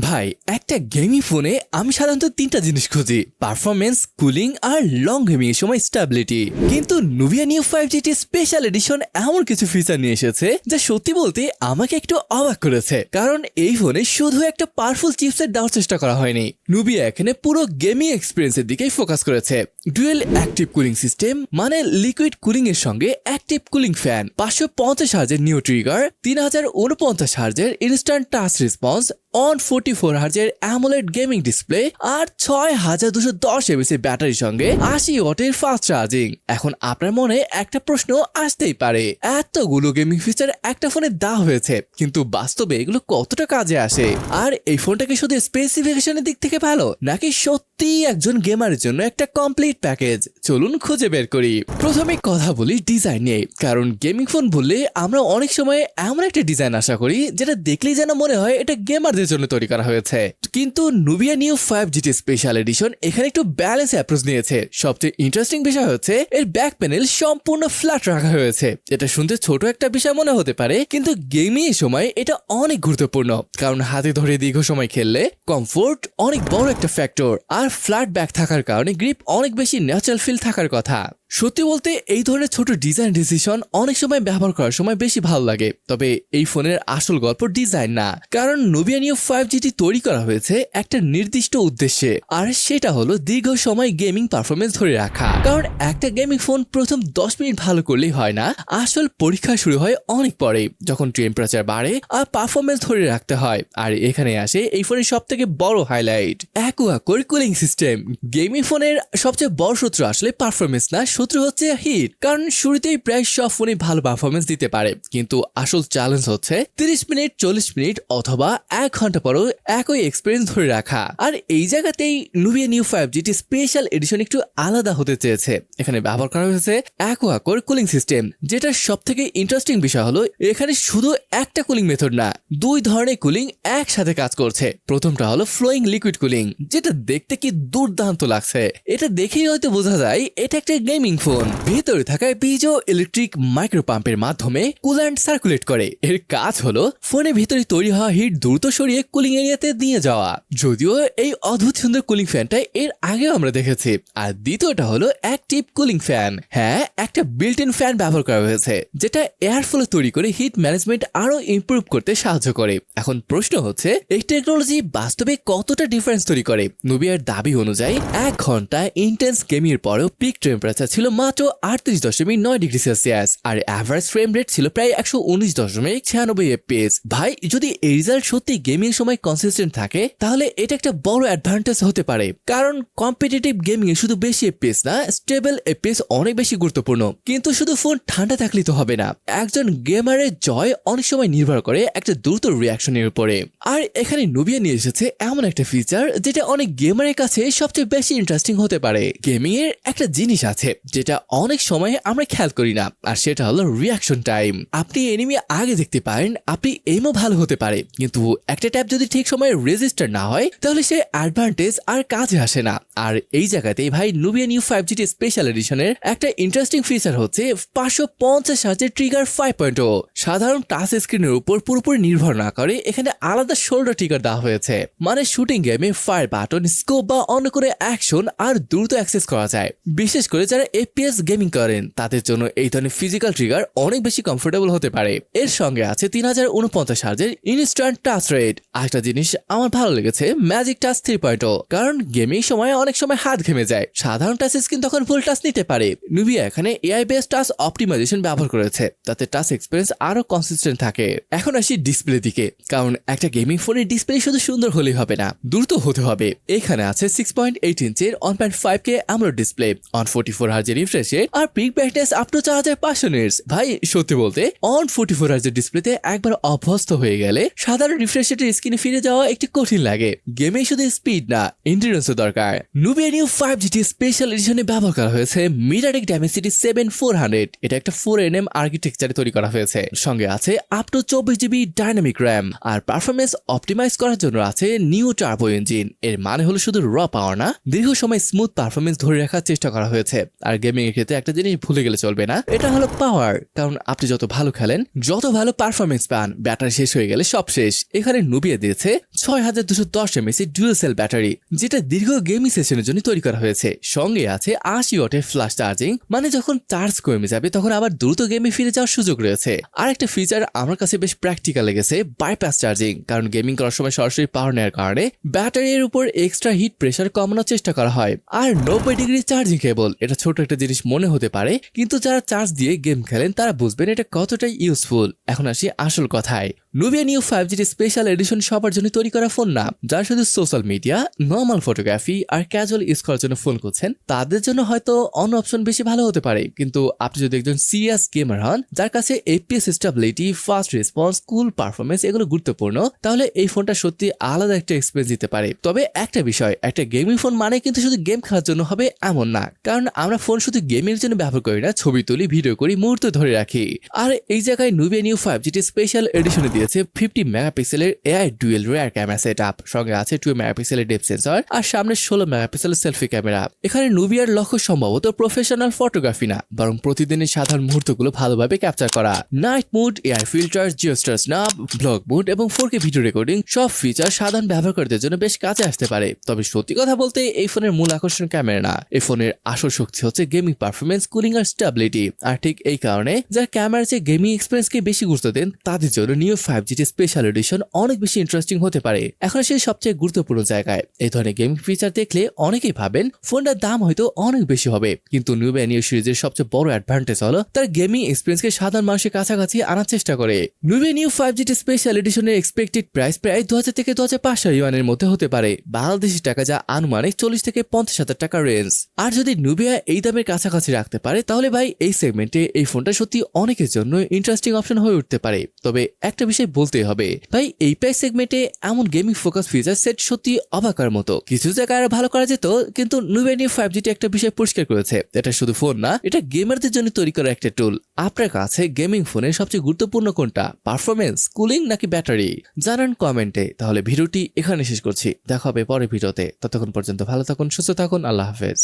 ভাই একটা গেমিং ফোনে আমি সাধারণত তিনটা জিনিস খুঁজি: পারফরমেন্স, কুলিং আর লং গেমিং এর সময় স্টেবিলিটি। কিন্তু নুভিয়া নিউ 5GT স্পেশাল এডিশন এমন কিছু ফিচার নিয়ে এসেছে যা সত্যি বলতে আমাকে একটু অবাক করেছে। কারণ এই ফোনে শুধু একটা পাওয়ারফুল চিপসেট দেওয়ার চেষ্টা করা হয়নি, নুভিয়া এখানে পুরো গেমিং এক্সপিরিয়েন্সের দিকেই ফোকাস করেছে। ডুয়েল অ্যাক্টিভ কুলিং সিস্টেম, মানে লিকুইড কুলিং এর সঙ্গে অ্যাক্টিভ কুলিং ফ্যান, 550 হার্জের নিউ ট্রিগার, 3049 হার্জের ইনস্ট্যান্ট টাচ রেসপন্স, অন 44 হার্জের অ্যামোলেড গেমিং ডিসপ্লে আর 6210 এমএএইচ এর ব্যাটারির সঙ্গে 80 ওয়াটের ফাস্ট চার্জিং। এখন আপনার মনে একটা প্রশ্ন আসতেই পারে, এতগুলো গেমিং ফিচার একটা ফোনে দেওয়া হয়েছে, কিন্তু বাস্তবে এগুলো কতটা কাজে আসে? আর এই ফোনটাকে শুধু স্পেসিফিকেশনের দিক থেকে ভালো, নাকি সত্যি একজন গেমারের জন্য একটা কমপ্লিট প্যাকেজ? চলুন খুঁজে বের করি। প্রথমে কথা বলি ডিজাইন নিয়ে, কারণ গেমিং ফোন বললে আমরা অনেক সময় এমন একটা ডিজাইন আশা করি যেটা দেখলেই যেন মনে হয় এটা গেমারদের জন্য তৈরি করা হয়েছে। কিন্তু নুভিয়া নিউ 5GT স্পেশাল এডিশন এখানে একটু ব্যালেন্স অ্যাপ্রোচ নিয়েছে। সবচেয়ে ইন্টারেস্টিং বিষয় হচ্ছে এর ব্যাক প্যানেল সম্পূর্ণ ফ্ল্যাট রাখা হয়েছে। এটা শুনতে ছোট একটা বিষয় মনে হতে পারে, কিন্তু গেমিং এর সময় এটা অনেক গুরুত্বপূর্ণ। কারণ হাতে ধরে দীর্ঘ সময় খেললে কমফোর্ট অনেক বড় একটা ফ্যাক্টর, আর ফ্ল্যাট ব্যাক থাকার কারণে গ্রিপ অনেক বেশি ন্যাচারাল ফিল থাকার কথা। সত্যি বলতে এই ধরনের ছোট ডিজাইন ডিসিশন অনেক সময় ব্যবহার করার সময় বেশি ভালো লাগে। তবে এই ফোনের আসল গল্প ডিজাইন না, কারণ নুভিয়া নিউ 5GT তৈরি করা হয়েছে একটা নির্দিষ্ট উদ্দেশ্যে, আর সেটা হলো দীর্ঘ সময় গেমিং পারফরমেন্স ধরে রাখা। কারণ একটা গেমিং ফোন প্রথম 10 মিনিট ভালো করলেই হয় না, আসল পরীক্ষা শুরু হয় অনেক পরে, যখন টেম্পারেচার বাড়ে আর পারফরমেন্স ধরে রাখতে হয়। আর এখানে আসে এই ফোনের সব থেকে বড় highlight, Aqua core cooling system. Gaming ফোনের সবচেয়ে বড় শত্রু আসলে পারফরমেন্স না, শত্রু হচ্ছে হিট। কারণ শুরুতেই প্রায় সব ফোনে ভালো পারফরমেন্স দিতে পারে, কিন্তু আসল চ্যালেঞ্জ হচ্ছে 30 মিনিট, 40 মিনিট অথবা 1 ঘন্টা পরও একই এক্সপিরিয়েন্স ধরে রাখা। আর এই জায়গাতেই নুভিয়া নিউ 5GT স্পেশাল এডিশন একটু আলাদা হতে চেয়েছে। এখানে ব্যবহার করা হয়েছে অ্যাকুয়া কোর কুলিং সিস্টেম, যেটা সব থেকে ইন্টারেস্টিং বিষয় হলো এখানে শুধু একটা কুলিং মেথড না, দুই ধরনের কুলিং একসাথে কাজ করছে। প্রথমটা হলো ফ্লোয়িং লিকুইড কুলিং, যেটা দেখতে কি দুর্দান্ত লাগছে। এটা দেখেই হয়তো বোঝা যায় এটা একটা গেমিং ফোন। ভেতরে থাকা পিজো ইলেকট্রিক মাইক্রো পাম্পের মাধ্যমে কুল্যান্ট সার্কুলেট করে। এর কাজ হলো ফোনের ভিতরে তৈরি হওয়া হিট দ্রুত সরিয়ে কুলিং এরিয়াতে নিয়ে যাওয়া। যদিও এই অদ্ভুত সুন্দর কুলিং ফ্যানটা এর আগেও আমরা দেখেছি। আর দ্বিতীয়টা হলো অ্যাক্টিভ কুলিং ফ্যান। হ্যাঁ, একটা বিল্ট ইন ফ্যান ব্যবহার করা হয়েছে, যেটা এয়ার ফ্লো তৈরি করে হিট ম্যানেজমেন্ট আরো ইমপ্রুভ করতে সাহায্য করে। এখন প্রশ্ন হচ্ছে এই টেকনোলজি বাস্তবে কতটা ডিফারেন্স তৈরি করে? নুভিয়ার দাবি অনুযায়ী 1 ঘন্টা ইন্টেন্স গেমিং এর পরেও পিক টেম্পারেচার ছিল মাত্র 38.9 ডিগ্রি সেলসিয়াস, আর অ্যাভারেজ ফ্রেম রেট ছিল প্রায় 119.96 FPS। ভাই, যদি এই রেজাল্ট সত্যি গেমিং এর সময় কনসিস্টেন্ট থাকে, তাহলে এটা একটা বড় অ্যাডভান্টেজ হতে পারে। কারণ কম্পিটিটিভ গেমিং এ শুধু বেশি FPS না, স্টেবল FPS অনেক বেশি গুরুত্বপূর্ণ। কিন্তু শুধু ফোন ঠান্ডা থাকলেই তো হবে না, একজন গেমারের জয় অনেক সময় নির্ভর করে একটা দ্রুত রিয়াকশনের উপরে। আর এখানে নুভিয়া নিয়ে এসেছে এমন একটা ফিচার যেটা অনেক গেমারের কাছে সবচেয়ে বেশি ইন্টারেস্টিং হতে পারে। গেমিং এর একটা জিনিস আছে যেটা অনেক সময় আমরা খেয়াল করি না, আর সেটা হলো রিয়াকশন টাইম। আপনি এনিমি আগে দেখতে পারেন, আপনি এইমও ভালো হতে পারে, কিন্তু একটা ট্যাপ যদি ঠিক সময়ে রেজিস্টার না হয়, তাহলে সে অ্যাডভান্টেজ আর কাজে আসে না। আর এই জায়গাতেই ভাই নুভিয়া নিউ 5GT স্পেশাল এডিশনের একটা ইন্টারেস্টিং ফিচার হচ্ছে 550 হার্জের ট্রিগার 5.0। সাধারণ টাচ স্ক্রিনের উপর পুরোপুরি নির্ভর না করে এখানে আলাদা শোল্ডার ট্রিগার দেওয়া হয়েছে, মানে শুটিং গেমে ফায়ার বাটন, স্কোপ বা অন্য কোনো অ্যাকশন আর দ্রুত অ্যাক্সেস করা যায়। বিশেষ করে যারা FPS গেমিং করেন তাদের জন্য এই ধরনের ফিজিক্যাল ট্রিগার অনেক বেশি কমফোর্টেবল হতে পারে। এর সঙ্গে আছে 3049 হার্জের ইনস্ট্যান্ট টাচ রেট। আরেকটা জিনিস আমার ভালো লেগেছে, ম্যাজিক টাচ 3.0। কারণ গেমিং সময় অনেক সময় হাত ঘেমে যায়, সাধারণ টাচ স্ক্রিন তখন ফুল টাচ নিতে পারে। নুভিয়া এখানে AI বেসড টাচ অপটিমাইজেশন ব্যবহার করেছে, তাতে টাচ এক্সপিরিয়েন্স আরো কনসিস্টেন্ট থাকে। এখন আসি ডিসপ্লে দিকে, কারণ একটা গেমিং ফোনের ডিসপ্লে শুধু সুন্দর হলেই হবে না, দ্রুত হতে হবে। এখানে আছে 6.8 ইঞ্চের 1.5K AMOLED ডিসপ্লে, 144 হার্জের রিফ্রেশে আর peak brightness up to 4500 nits. ভাই সত্যি বলতে 144 হার্জের ডিসপ্লেতে একবার অভ্যস্ত হয়ে গেলে সাধারণ রিফ্রেশ রেটের স্ক্রিনে ফিরে যাওয়া একটু কঠিন লাগে। গেমে শুধু স্পিড না, এন্ডুরেন্সও দরকার। নুভিয়া নিউ 5GT স্পেশাল এডিশনে ব্যবহার করা হয়েছে মিডিয়াটেক ডাইমেনসিটি 7400। এটা একটা 4nm আর্কিটেকচারে তৈরি করা হয়েছে। সঙ্গে আছে up to 24GB dynamic RAM, আর পারফরমেন্স অপটিমাইজ করার জন্য আছে নিউ টার্বো ইঞ্জিন। এর মানে হলো শুধু র পাওয়ার না, দীর্ঘ সময় স্মুথ পারফরমেন্স ধরে রাখার চেষ্টা করা হয়েছে। আর গেমিং এর ক্ষেত্রে একটা জিনিস ভুলে গেলে চলবে না, এটা হলো পাওয়ার। কারণ আপনি যত ভালো খেলেন, যত ভালো পারফরমেন্স পান, ব্যাটারি শেষ হয়ে গেলে সব শেষ। এখানে নুভিয়া দিয়েছে আছে 6210 mAh ডুয়াল সেল ব্যাটারি, যেটা দীর্ঘ গেমিং সেশনের জন্য তৈরি করা হয়েছে। সঙ্গে আছে 80 ওয়াটের ফ্ল্যাশ চার্জিং, মানে যখন চার্জ কমে যাবে তখন আবার দ্রুত গেমে ফিরে যাওয়ার সুযোগ রয়েছে। আর একটা ফিচার আমার কাছে বেশ প্র্যাকটিক্যাল লেগেছে, বাইপাস চার্জিং, কারণ গেমিং করার সময় সরাসরি পাওয়ার নেওয়ার কারণে ব্যাটারির উপর এক্সট্রা হিট প্রেসার কমানোর চেষ্টা করা হয়। আর 90° চার্জিং কেবল, এটা ছোট একটা জিনিস মনে হতে পারে, কিন্তু যারা চার্জ দিয়ে গেম খেলেন তারা বুঝবেন এটা কতটাই ইউজফুল। এখন আসি আসল কথায়। Nubia new 5GT special edition সবার জন্য তৈরি করা ফোন না। যারা শুধু সোশ্যাল মিডিয়া, নর্মাল ফটোগ্রাফি আর ক্যাজুয়াল ইউজ করার জন্য ফোন করছেন, তাদের জন্য হয়তো অন্য অপশন বেশি ভালো হতে পারে। কিন্তু আপনি যদি একজন সিরিয়াস গেমার হন, যার কাছে এফপিএস স্টেবিলিটি, ফাস্ট রেসপন্স, কুল পারফরমেন্স এগুলো গুরুত্বপূর্ণ, তাহলে এই ফোনটা সত্যি আলাদা একটা এক্সপিরিয়েন্স দিতে পারে। তবে একটা বিষয়, একটা গেমিং ফোন মানে কিন্তু শুধু গেম খেলার জন্য হবে এমন না, কারণ আমরা ফোন শুধু গেমিং এর জন্য ব্যবহার করি না, ছবি তুলি, ভিডিও করি, মুহূর্ত ধরে রাখি। আর এই জায়গায় নুবিয়া নিউ 5GT স্পেশাল এডিশনে দিয়েছে 50 মেগাপিক্সেলের AI dual rear camera setup, সঙ্গে আছে 2 মেগাপিক্সেলের ডেপথ সেন্সর আর সামনে 16 মেগাপিক্সেলের সেলফি ক্যামেরা। এখানে নুবিয়ার লক্ষ্য সম্ভবত প্রফেশনাল ফটোগ্রাফি না, বরং প্রতিদিনের সাধারণ মুহূর্তগুলো ভালোভাবে ক্যাপচার করা। নাইট মুড, এয়ার ফিল্টার, জিওস্টার স্ন্যাপ, ব্লগ মুড এবং 4K ভিডিও রেকর্ডিং সব ফিচার সাধারণ ব্যবহারকারীদের জন্য বেশ কাজে আসতে পারে। তবে সত্যি কথা বলতে এই ফোনের মূল আকর্ষণ ক্যামেরা না, এই ফোনের আসল শক্তি হচ্ছে গেমিং পারফরমেন্স, কুলিং আর স্টেবিলিটি। আর ঠিক এই কারণে যারা ক্যামেরার চেয়ে গেমিং এক্সপিরিয়েন্সকে বেশি গুরুত্ব দেন, তাদের জন্য নিউ 5GT স্পেশাল এডিশন অনেক বেশি ইন্টারেস্টিং হতে পারে। এখন সেই সবচেয়ে গুরুত্বপূর্ণ জায়গায়, এই ধরনের গেমিং ফিচার দেখলে অনেকেই ভাবেন ফোনটার দাম হয়তো অনেক বেশি হবে, কিন্তু নিউবিয়া নিউ সিরিজের সবচেয়ে বড় অ্যাডভান্টেজ হলো তার গেমিং এক্সপিরিয়েন্সকে সাধারণ মানুষের কাছাকাছি আনার চেষ্টা করে। নিউবিয়া নিউ 5GT স্পেশাল এডিশনের এক্সপেক্টেড প্রাইস প্রায় 2000 থেকে 2500 ইউয়ানের মধ্যে হতে পারে, বাংলাদেশি টাকা যা আনুমানিক 40 থেকে 50,000 টাকা রেঞ্জ। আর যদি নিউবিয়া এই দামের কাছাকাছি রাখতে পারে, তাহলে ভাই এই সেগমেন্টে এই ফোনটা সত্যি অনেকের জন্য ইন্টারেস্টিং অপশন হয়ে উঠতে পারে। তবে একটা বিষয় বলতেই হবে ভাই, এই প্রাইস সেগমেন্টে এমন গেমিং ফোকাস ফিচার সেট সত্যি অবাকার মতো। কিছু জায়গায় আরো ভালো করা যেত, কিন্তু নিউবিয়া নিউ 5GT একটা বিষয় পরিষ্কার করেছে, এটা শুধু ফোন না, এটা গেমারদের জন্য তৈরি করা একটা টুল। আপনার কাছে গেমিং ফোনের সবচেয়ে গুরুত্বপূর্ণ কোনটা, পারফরমেন্স, কুলিং নাকি ব্যাটারি? জানান কমেন্টে। তাহলে ভিডিওটি এখানে শেষ করছি, দেখা হবে পরের ভিডিওতে। ততক্ষণ পর্যন্ত ভালো থাকুন, সুস্থ থাকুন, আল্লাহ হাফেজ।